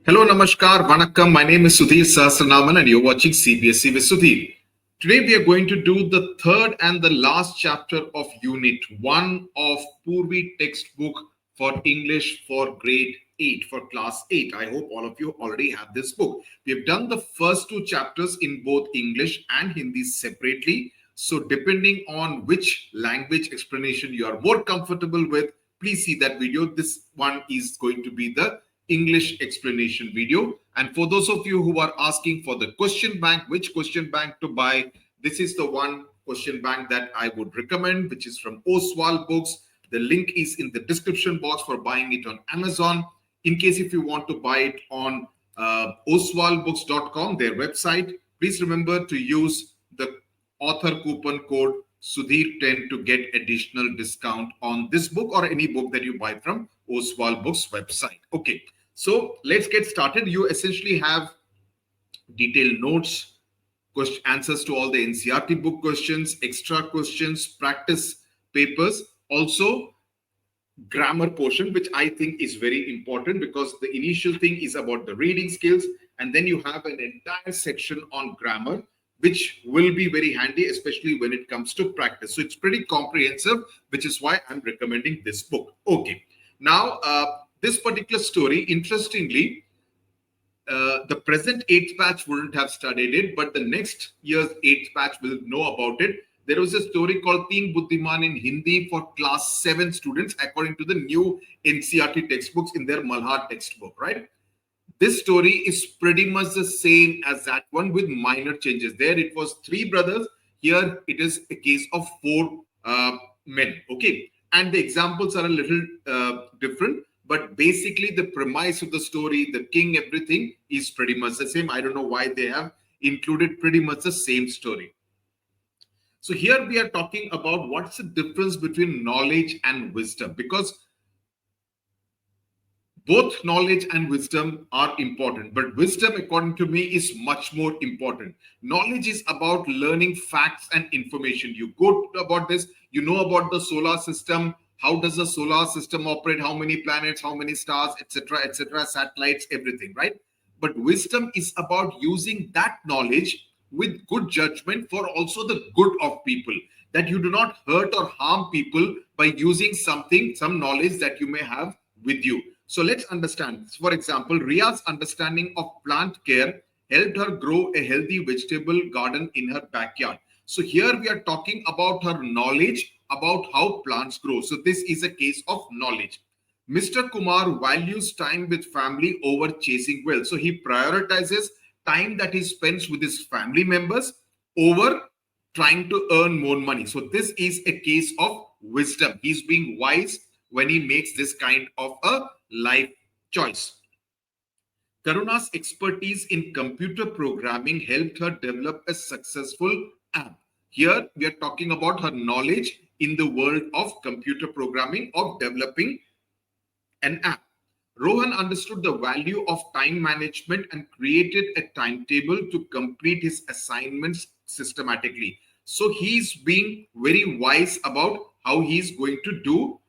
Hello, Namaskar, Vanakkam. My name is Sudhir Sahasranaman and you're watching CBSE with Sudhir. Today we are going to do the third and the last chapter of Unit 1 of Poorvi textbook for English for grade 8, for class 8. I hope all of you already have this book. We have done the first two chapters in both English and Hindi separately. So depending on which language explanation you are more comfortable with, please see that video. This one is going to be the English explanation video. And for those of you who are asking for the question bank, which question bank to buy, this is the one question bank that I would recommend, which is from Oswald Books. The link is in the description box for buying it on Amazon. In case if you want to buy it on oswaldbooks.com, their website, please remember to use the author coupon code Sudhir10 to get additional discount on this book or any book that you buy from Oswald Books website. Okay, so let's get started. You essentially have detailed notes, answers to all the NCERT book questions, extra questions, practice papers, also grammar portion, which I think is very important because the initial thing is about the reading skills, and then you have an entire section on grammar, which will be very handy, especially when it comes to practice. So it's pretty comprehensive, which is why I'm recommending this book. Okay, now this particular story, interestingly, the present 8th batch wouldn't have studied it, but the next year's 8th batch will know about it. There was a story called Teen Buddhiman in Hindi for class 7 students, according to the new NCERT textbooks in their Malhar textbook, right? This story is pretty much the same as that one with minor changes. There it was 3 brothers. Here it is a case of 4 men. Okay. And the examples are a little different. But basically the premise of the story, the king, everything is pretty much the same. I don't know why they have included pretty much the same story. So here we are talking about what's the difference between knowledge and wisdom, because both knowledge and wisdom are important, but wisdom, according to me, is much more important. Knowledge is about learning facts and information. You go about this, you know about the solar system, how does the solar system operate, how many planets, how many stars, etc., satellites, everything, right? But wisdom is about using that knowledge with good judgment for also the good of people, that you do not hurt or harm people by using something, some knowledge that you may have with you. So let's understand. For example, Ria's understanding of plant care helped her grow a healthy vegetable garden in her backyard. So here we are talking about her knowledge about how plants grow. So this is a case of knowledge. Mr. Kumar values time with family over chasing wealth. So he prioritizes time that he spends with his family members over trying to earn more money. So this is a case of wisdom. He's being wise when he makes this kind of a life choice. Karuna's expertise in computer programming helped her develop a successful app. Here we are talking about her knowledge in the world of computer programming, of developing an app. Rohan understood the value of time management and created a timetable to complete his assignments systematically. So he's being very wise about how he's going to do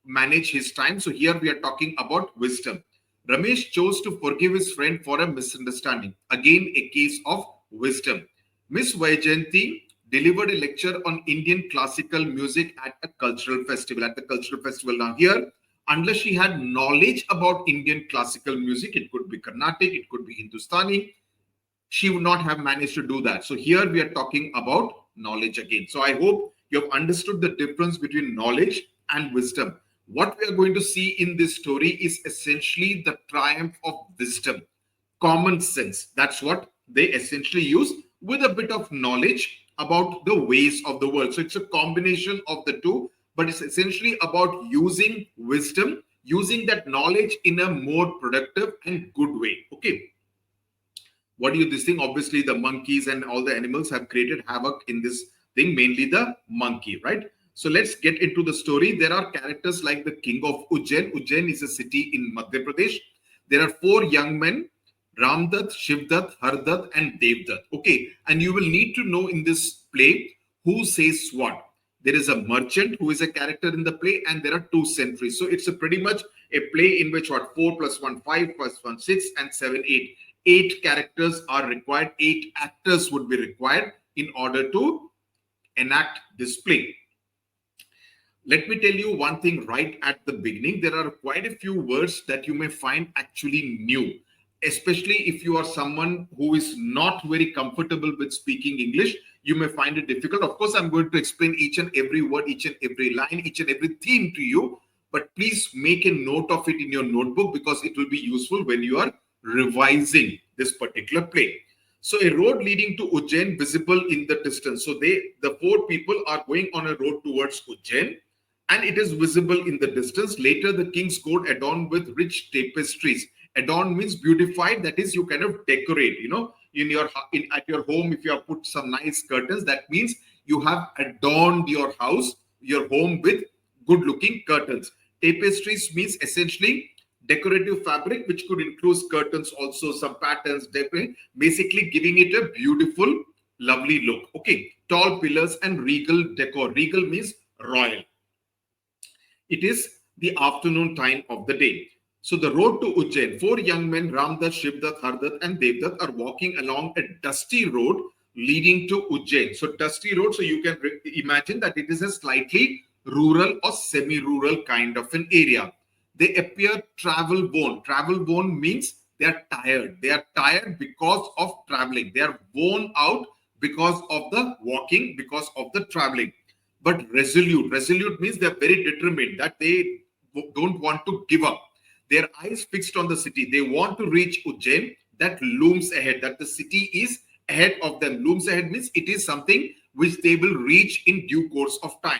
manage his time. So here we are talking about wisdom. Ramesh chose to forgive his friend for a misunderstanding. Again, a case of wisdom. Miss Vaijayanti delivered a lecture on Indian classical music at a cultural festival. Now here, unless she had knowledge about Indian classical music, it could be Carnatic, it could be Hindustani, she would not have managed to do that. So here we are talking about knowledge again. So I hope you have understood the difference between knowledge and wisdom. What we are going to see in this story is essentially the triumph of wisdom, common sense. That's what they essentially use with a bit of knowledge about the ways of the world. So it's a combination of the two, but it's essentially about using wisdom, using that knowledge in a more productive and good way. Okay. What do you this thing? Obviously, the monkeys and all the animals have created havoc in this thing, mainly the monkey, right? So let's get into the story. There are characters like the king of Ujjain. Ujjain is a city in Madhya Pradesh. There are 4 young men, Ramdutt, Shivdutt, Hardutt, and Devdutt. Okay, and you will need to know in this play who says what. There is a merchant who is a character in the play, and there are two sentries. So it's a pretty much a play in which what 4 plus 1 5 plus 1 6 and 7 8. 8 characters are required. 8 actors would be required in order to enact this play. Let me tell you one thing right at the beginning. There are quite a few words that you may find actually new, especially if you are someone who is not very comfortable with speaking English. You may find it difficult. Of course, I'm going to explain each and every word, each and every line, each and every theme to you. But please make a note of it in your notebook because it will be useful when you are revising this particular play. So a road leading to Ujjain visible in the distance. So the 4 people are going on a road towards Ujjain, and it is visible in the distance. Later, the king's court adorned with rich tapestries. Adorn means beautified. That is, you kind of decorate. At your home, if you have put some nice curtains, that means you have adorned your house, your home with good-looking curtains. Tapestries means essentially decorative fabric, which could include curtains, also some patterns, basically giving it a beautiful, lovely look. Okay, tall pillars and regal decor. Regal means royal. It is the afternoon time of the day. So the road to Ujjain, 4 young men, Ramdat, Shivdat, Hardat and Devdat, are walking along a dusty road leading to Ujjain. So dusty road, so you can imagine that it is a slightly rural or semi-rural kind of an area. They appear travel worn. Travel worn means they are tired. They are tired because of traveling. They are worn out because of the walking, because of the traveling. But resolute. Resolute means they are very determined, that they don't want to give up. Their eyes fixed on the city. They want to reach Ujjain that looms ahead, that the city is ahead of them. Looms ahead means it is something which they will reach in due course of time.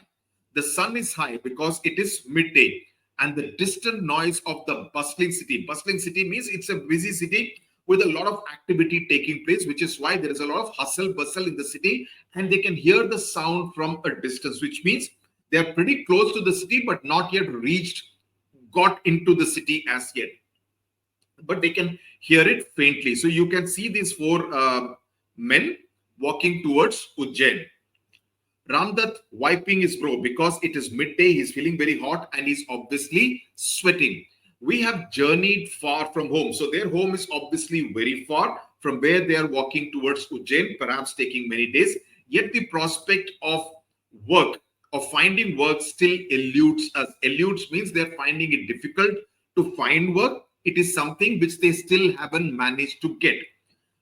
The sun is high because it is midday, and the distant noise of the bustling city. Bustling city means it's a busy city with a lot of activity taking place, which is why there is a lot of hustle bustle in the city, and they can hear the sound from a distance, which means they are pretty close to the city but not yet got into the city as yet, but they can hear it faintly. So you can see these 4 men walking towards Ujjain. Ramdat wiping his brow because it is midday. He's feeling very hot and he's obviously sweating. We have journeyed far from home. So their home is obviously very far from where they are walking towards Ujjain, perhaps taking many days. Yet the prospect of work, of finding work, still eludes us. Eludes means they're finding it difficult to find work. It is something which they still haven't managed to get.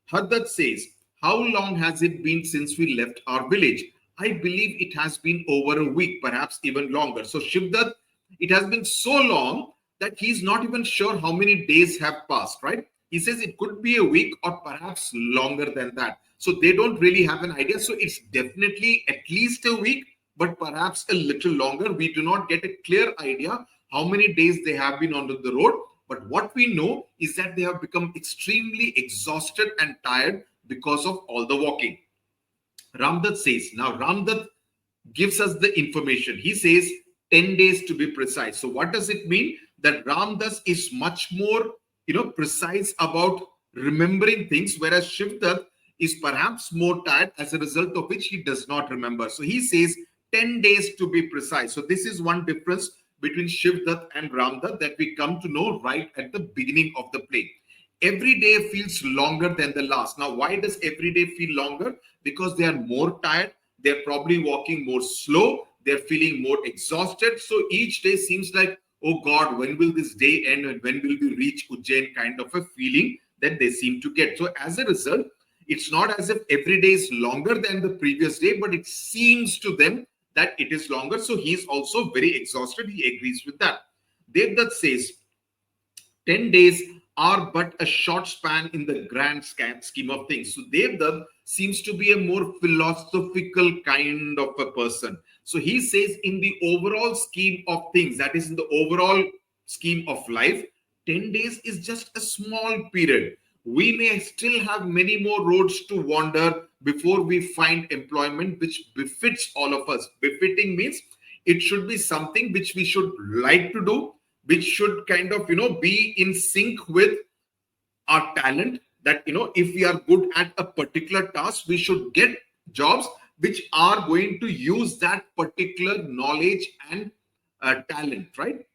Hardat says, how long has it been since we left our village? I believe it has been over a week, perhaps even longer. So Shivdat, it has been so long that he's not even sure how many days have passed, right? He says it could be a week or perhaps longer than that. So they don't really have an idea. So it's definitely at least a week, but perhaps a little longer. We do not get a clear idea how many days they have been on the road. But what we know is that they have become extremely exhausted and tired because of all the walking. Ramdat says, now Ramdat gives us the information. He says 10 days to be precise. So what does it mean? That Ramdas is much more, precise about remembering things, whereas Shivdat is perhaps more tired, as a result of which he does not remember. So he says 10 days to be precise. So this is one difference between Shivdat and Ramdat that we come to know right at the beginning of the play. Every day feels longer than the last. Now, why does every day feel longer? Because they are more tired. They're probably walking more slow. They're feeling more exhausted. So each day seems like, oh God, when will this day end and when will we reach Ujjain, kind of a feeling that they seem to get. So as a result, it's not as if every day is longer than the previous day, but it seems to them that it is longer. So he's also very exhausted. He agrees with that. Devdutt says 10 days are but a short span in the grand scheme of things. So Devdutt seems to be a more philosophical kind of a person. So he says in the overall scheme of things, that is in the overall scheme of life, 10 days is just a small period. We may still have many more roads to wander before we find employment which befits all of us. Befitting means it should be something which we should like to do, which should kind of, be in sync with our talent, that, if we are good at a particular task, we should get jobs which are going to use that particular knowledge and talent, right?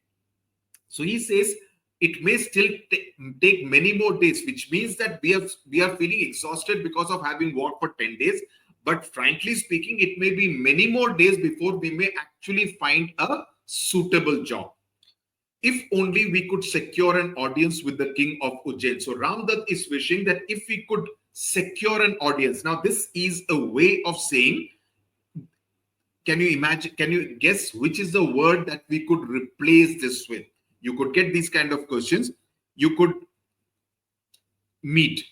So he says it may still take many more days, which means that we are feeling exhausted because of having worked for 10 days. But frankly speaking, it may be many more days before we may actually find a suitable job. If only we could secure an audience with the king of Ujjain. So Ramdat is wishing that if we could secure an audience. Now, this is a way of saying, can you imagine, can you guess which is the word that we could replace this with? You could get these kind of questions. You could meet.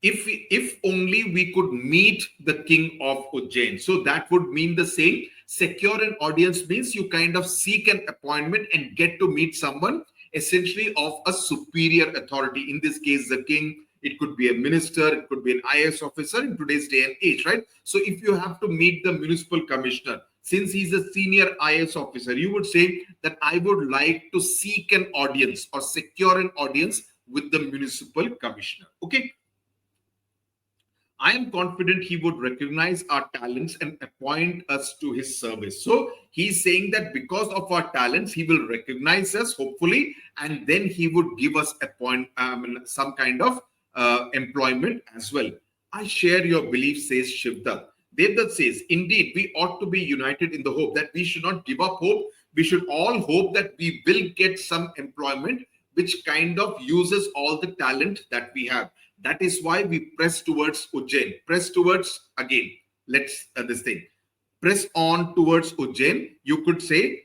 If only we could meet the king of Ujjain. So that would mean the same. Secure an audience means you kind of seek an appointment and get to meet someone essentially of a superior authority. In this case, the king. It could be a minister, it could be an IAS officer in today's day and age, right? So if you have to meet the municipal commissioner, since he's a senior IAS officer, you would say that I would like to seek an audience or secure an audience with the municipal commissioner. Okay. I am confident he would recognize our talents and appoint us to his service. So he's saying that because of our talents, he will recognize us, hopefully, and then he would give us some kind of employment as well. I share your belief, says Shivdat. Devdutt says, indeed, we ought to be united in the hope that we should not give up hope. We should all hope that we will get some employment which kind of uses all the talent that we have. That is why we press towards Ujjain. Press towards, again, let's this thing. Press on towards Ujjain. You could say,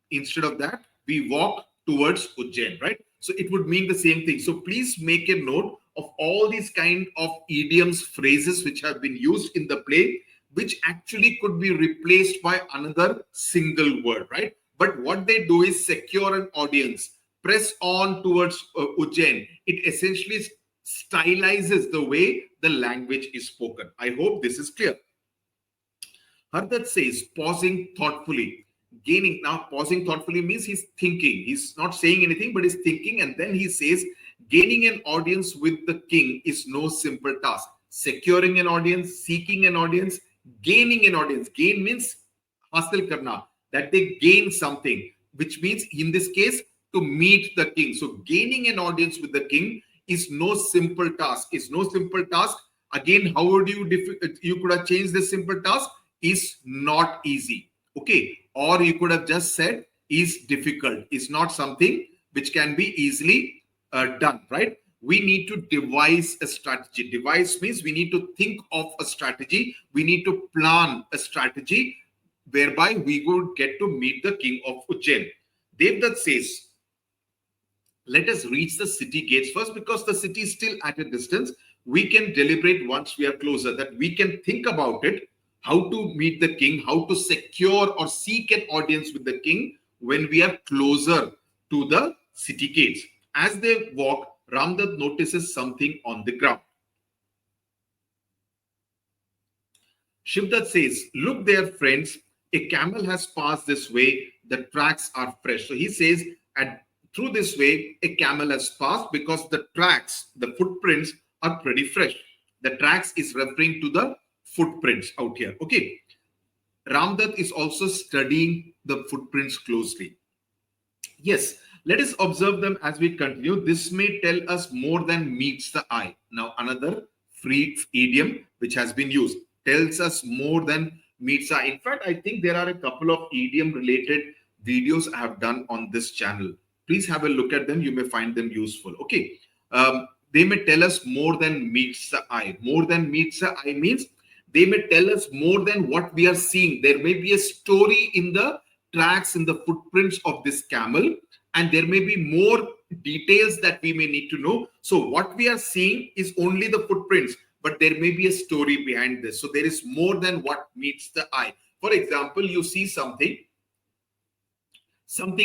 instead of that, we walk towards Ujjain, right? So it would mean the same thing. So please make a note of all these kind of idioms, phrases which have been used in the play, which actually could be replaced by another single word, right? But what they do is secure an audience, press on towards Ujjain. It essentially stylizes the way the language is spoken. I hope this is clear. Hardat says, pausing thoughtfully. Gaining. Now, pausing thoughtfully means he's thinking. He's not saying anything, but he's thinking. And then he says, gaining an audience with the king is no simple task. Securing an audience, seeking an audience, gaining an audience. Gain means hasil karna, that they gain something, which means in this case, to meet the king. So gaining an audience with the king is no simple task. Is no simple task. Again, how would you could have changed this simple task? Is not easy. Okay. Or you could have just said is difficult. Is not something which can be easily done, right? We need to devise a strategy. Devise means we need to think of a strategy. We need to plan a strategy whereby we would get to meet the king of Ujjain. Devdutt says, let us reach the city gates first, because the city is still at a distance. We can deliberate once we are closer, that we can think about it, how to meet the king, how to secure or seek an audience with the king when we are closer to the city gates. As they walk, Ramdat notices something on the ground. Shivdat says, look there, friends, a camel has passed this way. The tracks are fresh. So he says, through this way, a camel has passed because the tracks, the footprints are pretty fresh. The tracks is referring to the footprints out here. Okay. Ramdat is also studying the footprints closely. Yes, let us observe them as we continue. This may tell us more than meets the eye. Now, another free idiom which has been used tells us more than meets the eye. In fact, I think there are a couple of idiom related videos I have done on this channel. Please have a look at them. You may find them useful. Okay. They may tell us more than meets the eye. More than meets the eye means they may tell us more than what we are seeing. There may be a story in the tracks, in the footprints of this camel, and there may be more details that we may need to know. So what we are seeing is only the footprints, but there may be a story behind this. So there is more than what meets the eye. For example, you see something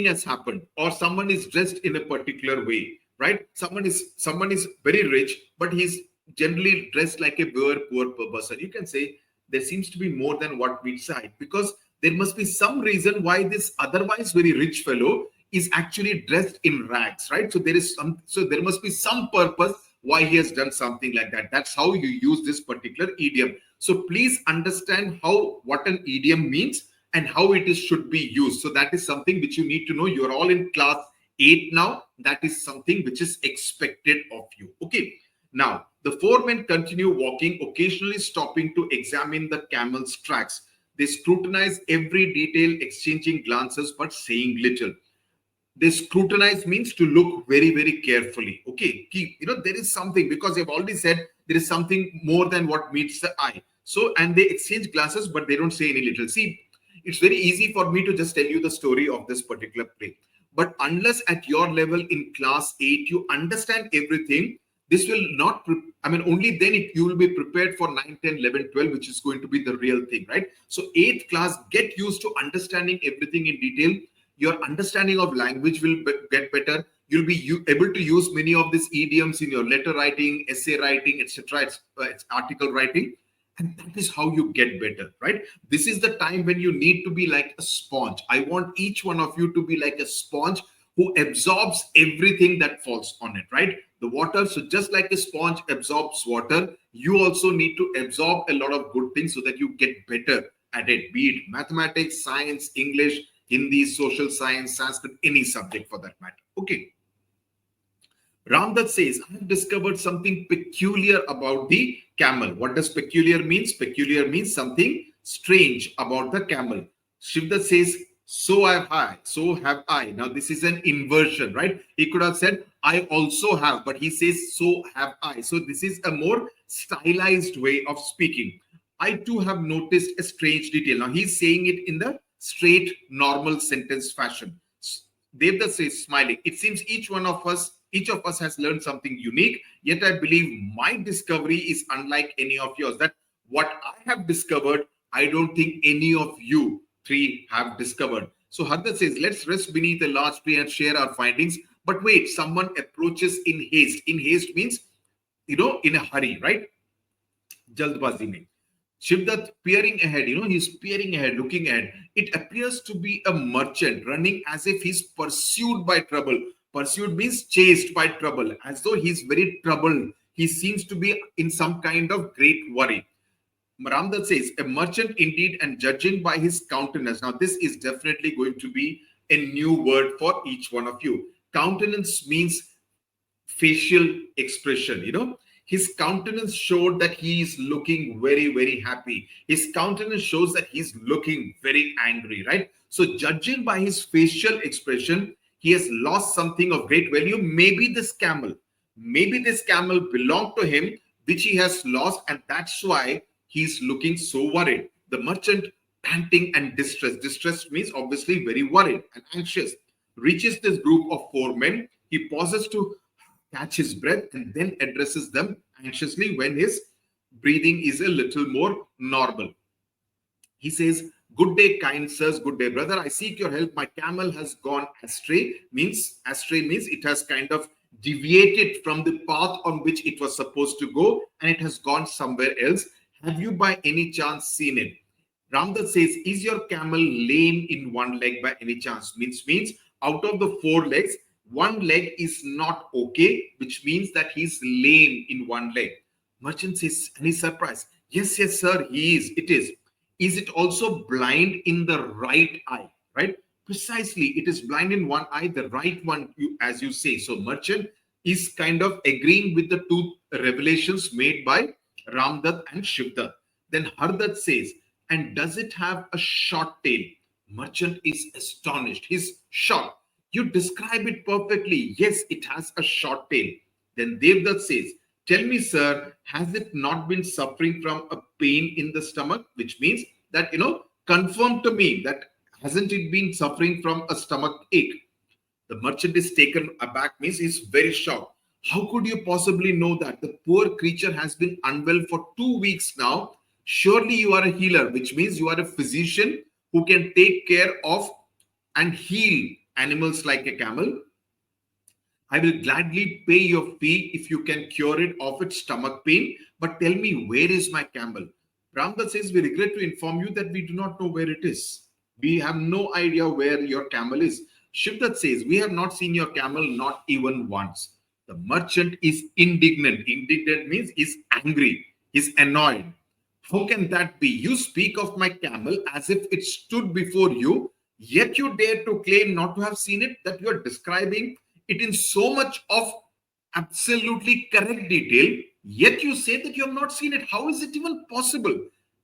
has happened, or someone is dressed in a particular way, right? Someone is very rich, but he's generally dressed like a very poor person. You can say there seems to be more than what meets the eye, because there must be some reason why this otherwise very rich fellow is actually dressed in rags, right? So there must be some purpose why he has done something like that. That's how you use this particular idiom. So please understand how what an idiom means and how it is should be used. So that is something which you need to know. You're all in class 8 now. That is something which is expected of you. Okay. Now, the four men continue walking, occasionally stopping to examine the camel's tracks. They scrutinize every detail, exchanging glances but saying little. They scrutinize means to look very, very carefully. Okay, keep, there is something, because I've already said there is something more than what meets the eye. So, and they exchange glances, but they don't say any little. See, it's very easy for me to just tell you the story of this particular play. But unless at your level in class 8, you understand everything, this will not, only then you will be prepared for 9, 10, 11, 12, which is going to be the real thing, right? So 8th class, get used to understanding everything in detail. Your understanding of language will get better. You'll be able to use many of these idioms in your letter writing, essay writing, etc. It's article writing. And that is how you get better, right? This is the time when you need to be like a sponge. I want each one of you to be like a sponge who absorbs everything that falls on it, right? The water. So just like a sponge absorbs water, you also need to absorb a lot of good things so that you get better at it, be it mathematics, science, English, Hindi, social science, Sanskrit, any subject for that matter. Okay. Ramdas says, I have discovered something peculiar about the camel. What does peculiar means? Peculiar means something strange about the camel. Shivdat says, so have I, so have I. Now, this is an inversion, right? He could have said, I also have, but he says, so have I. So this is a more stylized way of speaking. I too have noticed a strange detail. Now, he's saying it in the straight, normal sentence fashion. Devdas says, smiling, it seems each of us has learned something unique, yet I believe my discovery is unlike any of yours. That what I have discovered, I don't think any of you three have discovered. So Hardat says, let's rest beneath a large tree and share our findings. But wait, someone approaches in haste. In haste means, in a hurry, right? Jaldbazi mein. Shivdat peering ahead, he's peering ahead, looking ahead. It appears to be a merchant running as if he's pursued by trouble. Pursued means chased by trouble, as though he's very troubled. He seems to be in some kind of great worry. Ramdas says, a merchant indeed, and judging by his countenance. Now, this is definitely going to be a new word for each one of you. Countenance means facial expression. His countenance showed that he is looking very, very happy. His countenance shows that he's looking very angry, right? So judging by his facial expression, he has lost something of great value. Maybe this camel belonged to him, which he has lost, and that's why he's looking so worried. The merchant, panting and distressed. Distressed means obviously very worried and anxious. Reaches this group of four men. He pauses to catch his breath and then addresses them anxiously when his breathing is a little more normal. He says, good day, kind sirs, good day, brother. I seek your help. My camel has gone astray. Astray means it has kind of deviated from the path on which it was supposed to go, and it has gone somewhere else. Have you by any chance seen it? Ramdas says, is your camel lame in one leg by any chance? Means out of the four legs, one leg is not okay, which means that he's lame in one leg. Merchant says, and he's surprised. Yes, sir, he is. It is. Is it also blind in the right eye? Right? Precisely. It is blind in one eye, the right one, as you say. So merchant is kind of agreeing with the two revelations made by Ramdat and Shivdat. Then Hardat says, and does it have a short tail? Merchant is astonished. He's shocked. You describe it perfectly. Yes, it has a short tail. Then Devdat says, tell me, sir, has it not been suffering from a pain in the stomach? Which means that, confirm to me that hasn't it been suffering from a stomach ache? The merchant is taken aback, means he's very shocked. How could you possibly know that? The poor creature has been unwell for 2 weeks now. Surely you are a healer, which means you are a physician who can take care of and heal animals like a camel. I will gladly pay your fee if you can cure it of its stomach pain. But tell me, where is my camel? Ramdas says, we regret to inform you that we do not know where it is. We have no idea where your camel is. Shivdat says, we have not seen your camel, not even once. The merchant is indignant. Indignant means he's angry. He's annoyed. How can that be? You speak of my camel as if it stood before you, yet you dare to claim not to have seen it, that you are describing it in so much of absolutely correct detail, yet you say that you have not seen it. How is it even possible?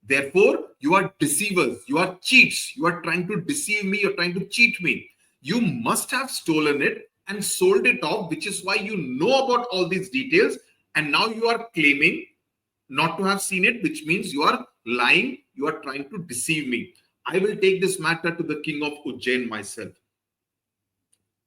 Therefore, you are deceivers, you are cheats, you are trying to deceive me, you're trying to cheat me. You must have stolen it and sold it off, which is why you know about all these details, and now you are claiming not to have seen it, which means you are lying, you are trying to deceive me. I will take this matter to the king of Ujjain myself.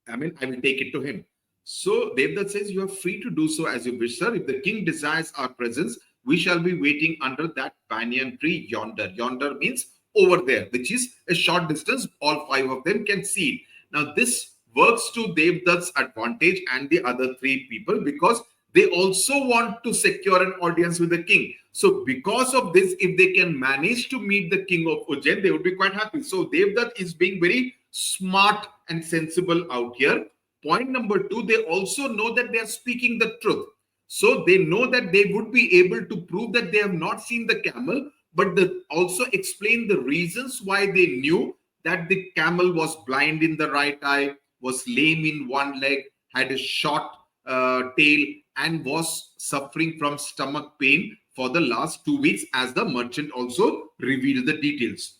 I will take it to him. So Devdutt says, you are free to do so as you wish, sir. If the king desires our presence, we shall be waiting under that banyan tree yonder. Yonder means over there, which is a short distance. All five of them can see it. Now, this works to Devdutt's advantage and the other three people, because they also want to secure an audience with the king. So because of this, if they can manage to meet the king of Ujjain, they would be quite happy. So Devdutt is being very smart and sensible out here. Point number two, they also know that they are speaking the truth. So they know that they would be able to prove that they have not seen the camel, but they also explain the reasons why they knew that the camel was blind in the right eye, was lame in one leg, had a short tail, and was suffering from stomach pain for the last 2 weeks, as the merchant also revealed the details.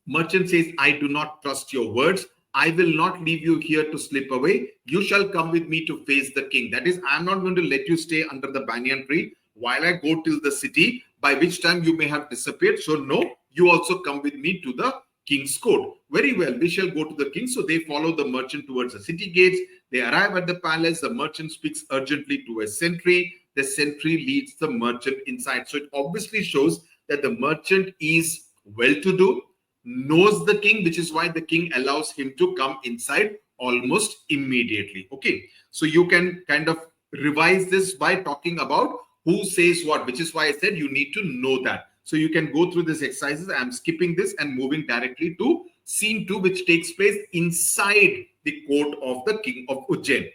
Merchant says, I do not trust your words. I will not leave you here to slip away. You shall come with me to face the king. That is, I am not going to let you stay under the banyan tree while I go till the city, by which time you may have disappeared. So no, you also come with me to the king's court. Very well, we shall go to the king. So they follow the merchant towards the city gates. They arrive at the palace. The merchant speaks urgently to a sentry. The sentry leads the merchant inside. So it obviously shows that the merchant is well-to-do, knows the king, which is why the king allows him to come inside almost immediately. Okay, so you can kind of revise this by talking about who says what, which is why I said you need to know that. So you can go through these exercises. I'm skipping this and moving directly to scene 2, which takes place inside the court of the king of Ujjain.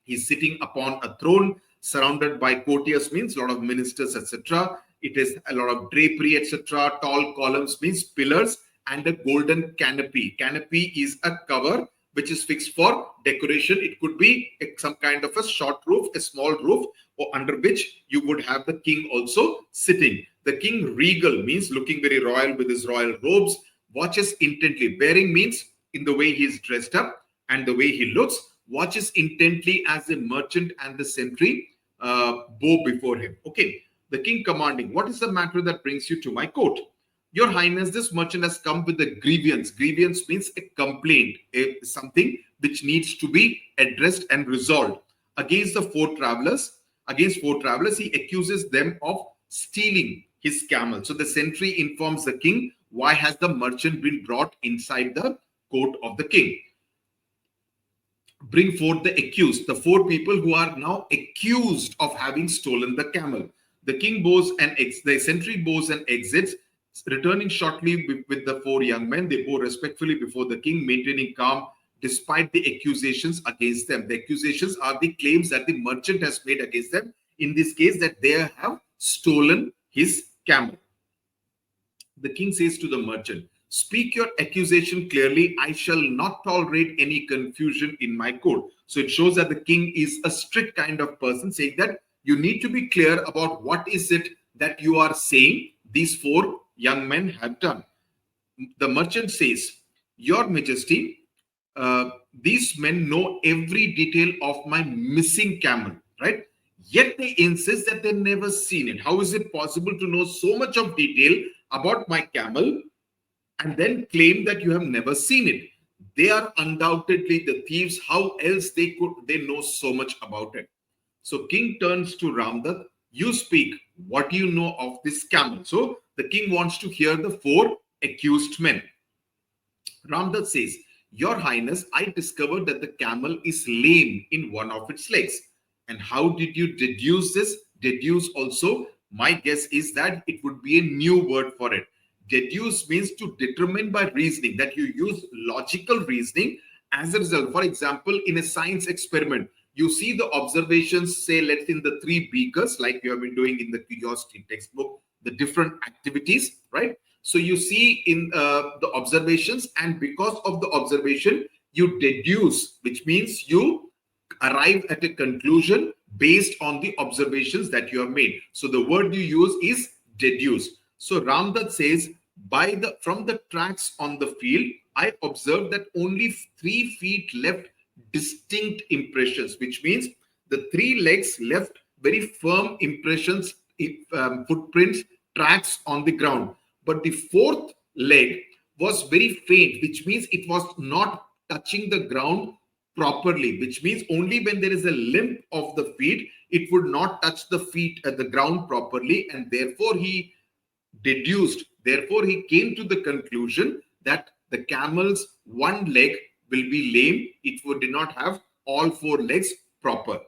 He's sitting upon a throne surrounded by courtiers, means a lot of ministers, etc. It is a lot of drapery, etc. Tall columns means pillars, and a golden canopy. Canopy is a cover which is fixed for decoration. It could be some kind of a short roof, a small roof, or under which you would have the king also sitting. The king regal means looking very royal with his royal robes, watches intently. Bearing means in the way he is dressed up and the way he looks, watches intently as the merchant and the sentry bow before him. Okay. The king commanding, what is the matter that brings you to my court? Your Highness, this merchant has come with a grievance. Grievance means a complaint, something which needs to be addressed and resolved against the four travelers. Against four travelers, he accuses them of stealing his camel. So the sentry informs the king, why has the merchant been brought inside the court of the king? Bring forth the accused, the four people who are now accused of having stolen the camel. The king bows and the sentry bows and exits, returning shortly with the four young men. They bow respectfully before the king, maintaining calm despite the accusations against them. The accusations are the claims that the merchant has made against them. In this case, that they have stolen his camel. The king says to the merchant, speak your accusation clearly. I shall not tolerate any confusion in my court. So it shows that the king is a strict kind of person, saying that you need to be clear about what is it that you are saying these four young men have done. The merchant says, Your Majesty, these men know every detail of my missing camel, right? Yet they insist that they've never seen it. How is it possible to know so much of detail about my camel and then claim that you have never seen it? They are undoubtedly the thieves. How else they know so much about it? So king turns to Ramdutt. You speak. What do you know of this camel? So the king wants to hear the four accused men. Ramdutt says, Your Highness, I discovered that the camel is lame in one of its legs. And how did you deduce this? Deduce also, my guess is that it would be a new word for it. Deduce means to determine by reasoning, that you use logical reasoning as a result. For example, in a science experiment, You see the observations, say, let's in the three beakers, like you have been doing in the curiosity textbook, the different activities, right? So you see in the observations, and because of the observation, you deduce, which means you arrive at a conclusion based on the observations that you have made. So the word you use is deduce. So Ramdat says, from the tracks on the field, I observed that only 3 feet left distinct impressions, which means the three legs left very firm impressions, footprints, tracks on the ground. But the fourth leg was very faint, which means it was not touching the ground properly, which means only when there is a limp of the feet, it would not touch the feet at the ground properly. And therefore, he came to the conclusion that the camel's one leg will be lame. It did not have all four legs proper.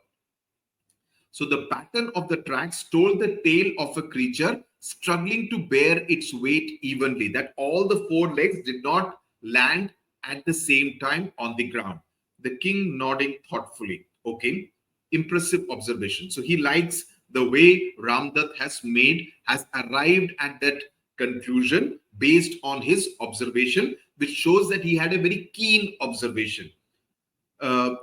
So the pattern of the tracks told the tale of a creature struggling to bear its weight evenly, that all the four legs did not land at the same time on the ground. The king nodding thoughtfully. Okay, impressive observation. So he likes the way Ramdat has arrived at that conclusion based on his observation, which shows that he had a very keen observation.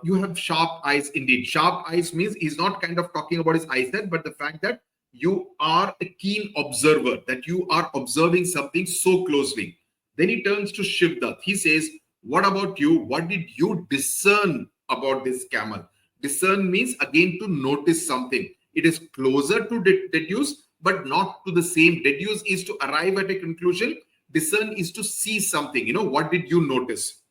You have sharp eyes indeed. Sharp eyes means he's not kind of talking about his eyesight, but the fact that you are a keen observer, that you are observing something so closely. Then he turns to Shivdat. He says, what about you? What did you discern about this camel? Discern means again to notice something. It is closer to deduce, but not to the same. Deduce is to arrive at a conclusion. Discern is to see something. What did you notice?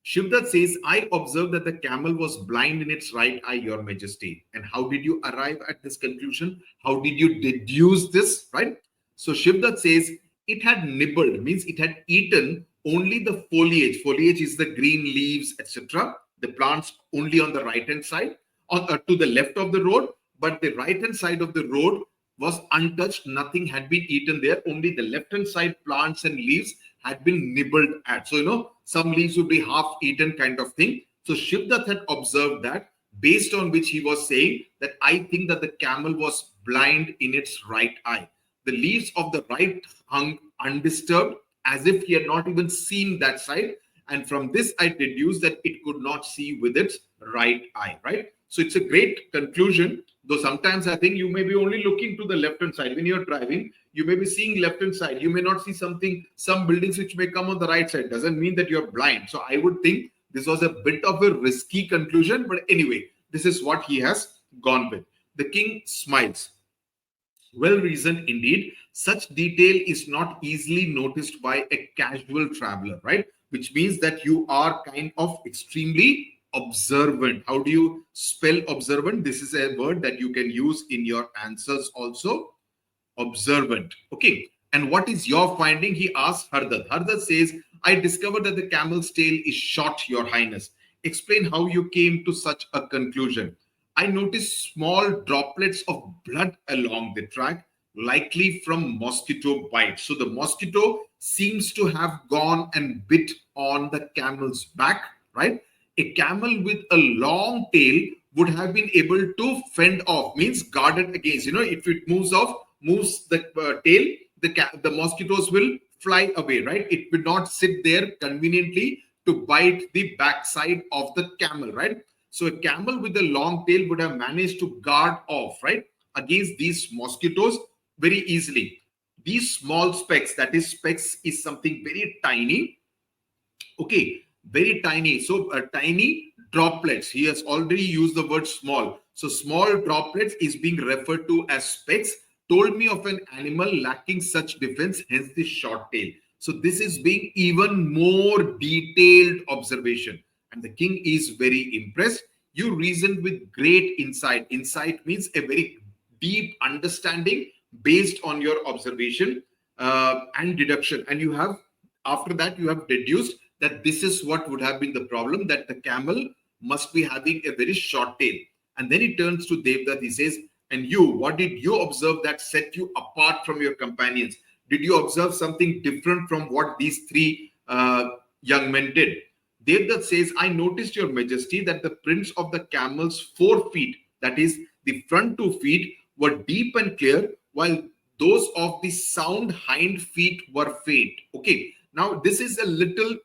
Shivdat says, I observed that the camel was blind in its right eye, Your Majesty. And how did you arrive at this conclusion? How did you deduce this, right? So Shivdat says, it had nibbled, means it had eaten only the foliage. Foliage is the green leaves, etc. The plants only on the right-hand side, to the left of the road. But the right-hand side of the road was untouched. Nothing had been eaten there. Only the left-hand side plants and leaves had been nibbled at. So, some leaves would be half eaten kind of thing. So Shivdat had observed that, based on which he was saying that I think that the camel was blind in its right eye. The leaves of the right hung undisturbed, as if he had not even seen that side. And from this, I deduced that it could not see with its right eye, right? So it's a great conclusion, though sometimes I think you may be only looking to the left-hand side. When you're driving, you may be seeing left-hand side. You may not see some buildings which may come on the right side. Doesn't mean that you're blind. So I would think this was a bit of a risky conclusion. But anyway, this is what he has gone with. The king smiles. Well reasoned indeed. Such detail is not easily noticed by a casual traveler, right? Which means that you are kind of extremely observant. How do you spell observant? This is a word that you can use in your answers also. Observant. Okay. And what is your finding? He asks Hardat. Hardat says, I discovered that the camel's tail is short, Your Highness. Explain how you came to such a conclusion. I noticed small droplets of blood along the track, likely from mosquito bites. So the mosquito seems to have gone and bit on the camel's back, right? A camel with a long tail would have been able to fend off, means guarded against. If it moves the tail, the mosquitoes will fly away, right? It would not sit there conveniently to bite the backside of the camel, right? So a camel with a long tail would have managed to guard off, right, against these mosquitoes very easily. These small specks, that is, specks is something very tiny. Okay, very tiny. So tiny droplets. He has already used the word small. So small droplets is being referred to as specks. Told me of an animal lacking such defense, hence the short tail. So this is being even more detailed observation. And the king is very impressed. You reasoned with great insight. Insight means a very deep understanding based on your observation and deduction. And you have, after that, you have deduced that this is what would have been the problem, that the camel must be having a very short tail. And then he turns to Devdutt. He says, and you, what did you observe that set you apart from your companions? Did you observe something different from what these three young men did? Devdutt says, I noticed, your majesty, that the prints of the camel's 4 feet, that is the front 2 feet, were deep and clear, while those of the sound hind feet were faint. Okay, now this is a little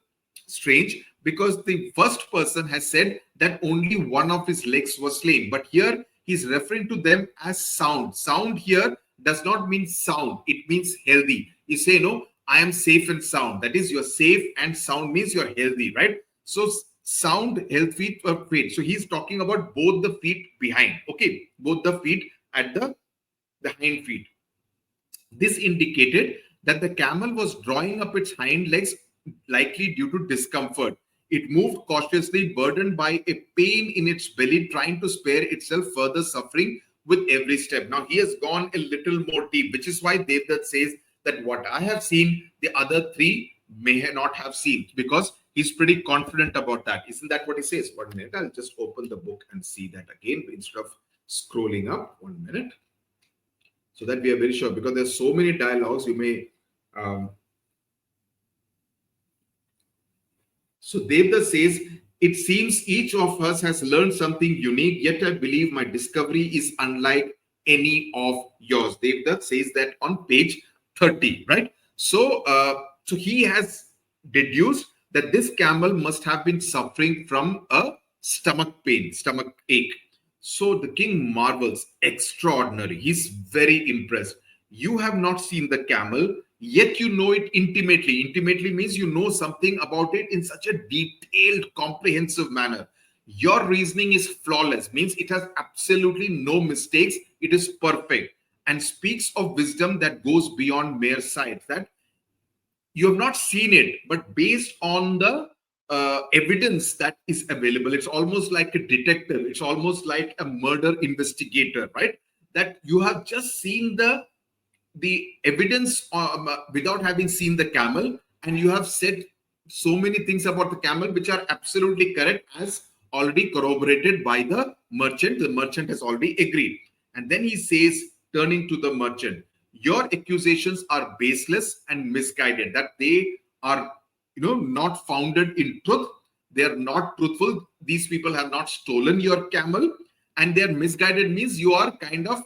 strange, because the first person has said that only one of his legs was lame, but here he's referring to them as sound. Sound here does not mean sound, it means healthy. You say, no, I am safe and sound. That is, you're safe and sound means you're healthy, right? So sound, health, feet, feet. So he's talking about both the feet behind. Okay, both the feet at the hind feet. This indicated that the camel was drawing up its hind legs, likely due to discomfort. It moved cautiously, burdened by a pain in its belly, trying to spare itself further suffering with every step. Now, he has gone a little more deep, which is why Devdutt says that what I have seen, the other three may not have seen, because he's pretty confident about that. Isn't that what he says? 1 minute, I'll just open the book and see that again instead of scrolling up. 1 minute. So that we are very sure, because there's so many dialogues, you may. So Devdutt says, it seems each of us has learned something unique, yet I believe my discovery is unlike any of yours. Devdutt says that on page 30, right? So, so he has deduced that this camel must have been suffering from a stomach pain, stomach ache. So the king marvels, extraordinary. He's very impressed. You have not seen the camel, yet you know it intimately. Intimately means you know something about it in such a detailed, comprehensive manner. Your reasoning is flawless, means it has absolutely no mistakes. It is perfect and speaks of wisdom that goes beyond mere sight. That you have not seen it, but based on the evidence that is available, it's almost like a detective, it's almost like a murder investigator, right? That you have just seen the evidence without having seen the camel, and you have said so many things about the camel which are absolutely correct, as already corroborated by the merchant. The merchant has already agreed. And then he says, turning to the merchant, your accusations are baseless and misguided, that they are, not founded in truth. They are not truthful. These people have not stolen your camel, and they are misguided means you are kind of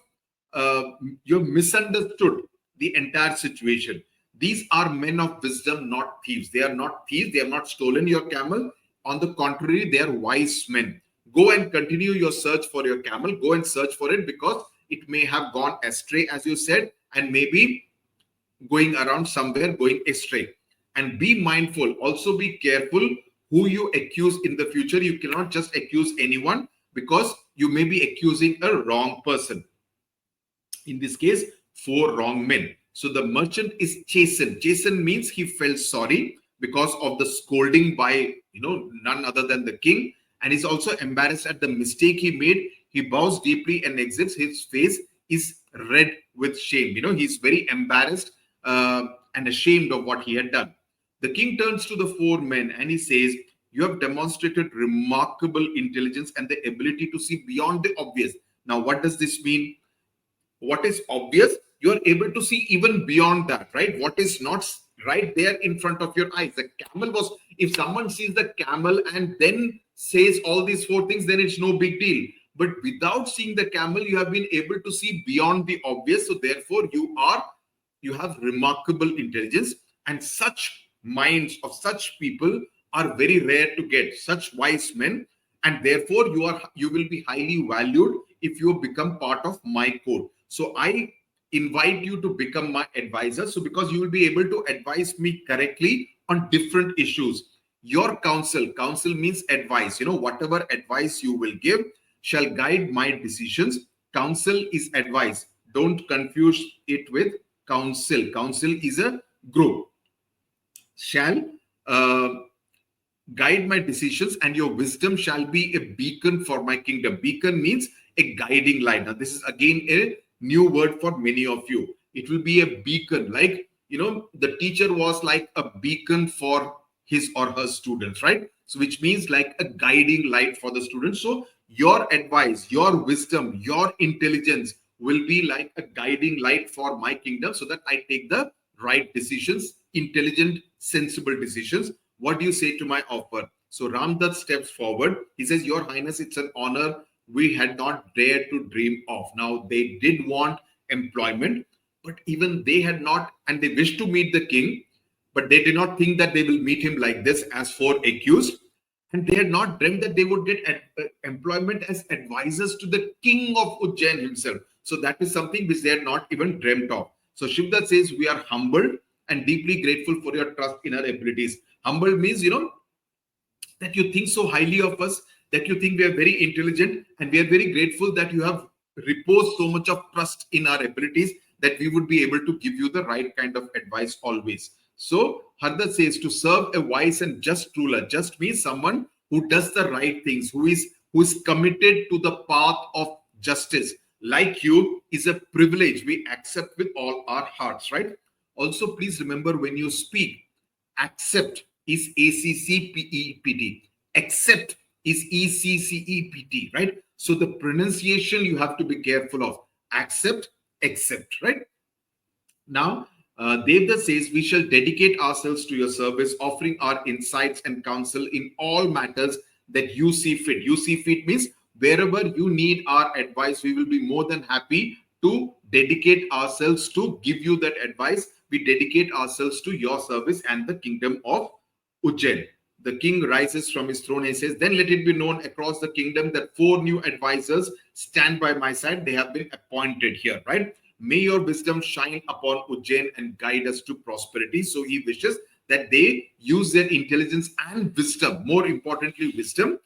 you've misunderstood the entire situation. These are men of wisdom, not thieves. They are not thieves. They have not stolen your camel. On the contrary, they are wise men. Go and continue your search for your camel. Go and search for it, because it may have gone astray, as you said, and maybe going around somewhere, going astray. And be mindful. Also be careful who you accuse in the future. You cannot just accuse anyone, because you may be accusing a wrong person. In this case, 4 wrong men. So the merchant is chastened. Chastened means he felt sorry because of the scolding by, none other than the king. And he's also embarrassed at the mistake he made. He bows deeply and exits. His face is red with shame. He's very embarrassed and ashamed of what he had done. The king turns to the 4 men and he says, you have demonstrated remarkable intelligence and the ability to see beyond the obvious. Now, what does this mean? What is obvious, you are able to see even beyond that, right? What is not right there in front of your eyes. The camel was, if someone sees the camel and then says all these 4 things, then it's no big deal. But without seeing the camel, you have been able to see beyond the obvious. So therefore, you have remarkable intelligence, and such minds of such people are very rare to get, such wise men. And therefore, you will be highly valued if you become part of my court. So I invite you to become my advisor. So because you will be able to advise me correctly on different issues. Your counsel means advice. Whatever advice you will give shall guide my decisions. Counsel is advice. Don't confuse it with counsel. Counsel is a group. Shall guide my decisions, and your wisdom shall be a beacon for my kingdom. Beacon means a guiding light. Now, this is again a new word for many of you. It will be a beacon, like, the teacher was like a beacon for his or her students, right? So which means like a guiding light for the students. So your advice, your wisdom, your intelligence will be like a guiding light for my kingdom, so that I take the right decisions, intelligent, sensible decisions. What do you say to my offer? So Ramdat steps forward. He says, Your Highness, it's an honor we had not dared to dream of. Now, they did want employment, but even they had not, and they wished to meet the king, but they did not think that they will meet him like this as for accused. And they had not dreamt that they would get employment as advisors to the king of Ujjain himself. So that is something which they had not even dreamt of. So Shivdat says, we are humbled and deeply grateful for your trust in our abilities. Humble means, that you think so highly of us, that you think we are very intelligent, and we are very grateful that you have reposed so much of trust in our abilities that we would be able to give you the right kind of advice always. So Hardat says, to serve a wise and just ruler. Just means someone who does the right things, who is committed to the path of justice. Like you is a privilege we accept with all our hearts, right? Also, please remember, when you speak, accept is ACCPEPT. Accept is ECCEPT, right? So the pronunciation you have to be careful of. Accept, accept, right? Now, Devdas says, we shall dedicate ourselves to your service, offering our insights and counsel in all matters that you see fit. You see fit means wherever you need our advice, we will be more than happy to dedicate ourselves to give you that advice. We dedicate ourselves to your service and the kingdom of Ujjain. The king rises from his throne and says, then let it be known across the kingdom that 4 new advisors stand by my side. They have been appointed here, right? May your wisdom shine upon Ujjain and guide us to prosperity. So he wishes that they use their intelligence and wisdom, more importantly, wisdom,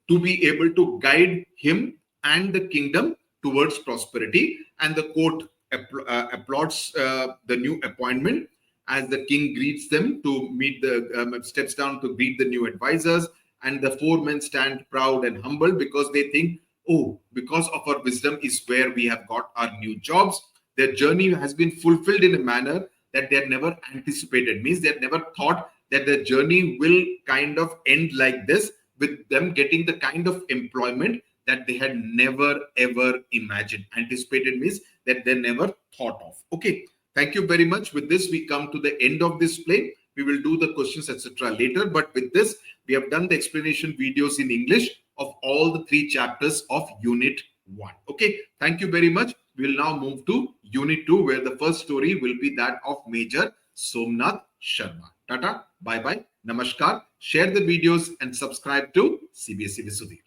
to be able to guide him and the kingdom towards prosperity. And the court applauds the new appointment as the king greets them to meet the steps down to greet the new advisors. And the 4 men stand proud and humble because they think, oh, because of our wisdom is where we have got our new jobs. Their journey has been fulfilled in a manner that they had never anticipated. Means they had never thought that their journey will kind of end like this, with them getting the kind of employment that they had never ever imagined. Anticipated means that they never thought of. Okay, thank you very much. With this, we come to the end of this play. We will do the questions, etc. later. But with this, we have done the explanation videos in English of all the 3 chapters of Unit 1. Okay, thank you very much. We will now move to Unit 2, where the first story will be that of Major Somnath Sharma. Tata, bye-bye, namaskar. Share the videos and subscribe to CBSE with Sudhir.